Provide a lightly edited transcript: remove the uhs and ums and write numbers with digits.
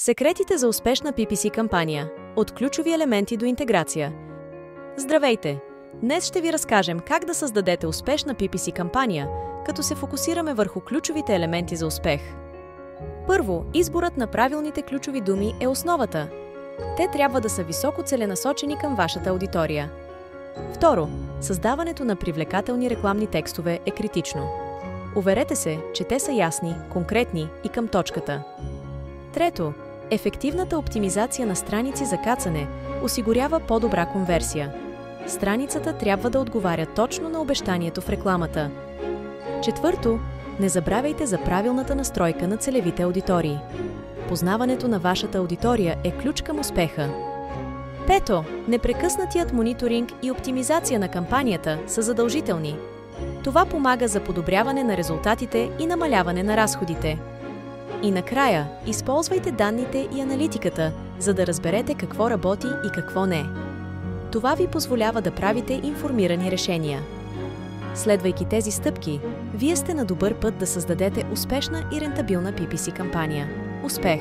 Секретите за успешна PPC кампания – от ключови елементи до интеграция. Здравейте! Днес ще ви разкажем как да създадете успешна PPC кампания, като се фокусираме върху ключовите елементи за успех. Първо, изборът на правилните ключови думи е основата. Те трябва да са високо целенасочени към вашата аудитория. Второ, създаването на привлекателни рекламни текстове е критично. Уверете се, че те са ясни, конкретни и към точката. Трето, ефективната оптимизация на страници за кацане осигурява по-добра конверсия. Страницата трябва да отговаря точно на обещанието в рекламата. Четвърто, не забравяйте за правилната настройка на целевите аудитории. Познаването на вашата аудитория е ключ към успеха. Пето, непрекъснатият мониторинг и оптимизация на кампанията са задължителни. Това помага за подобряване на резултатите и намаляване на разходите. И накрая, използвайте данните и аналитиката, за да разберете какво работи и какво не. Това ви позволява да правите информирани решения. Следвайки тези стъпки, вие сте на добър път да създадете успешна и рентабилна PPC кампания. Успех!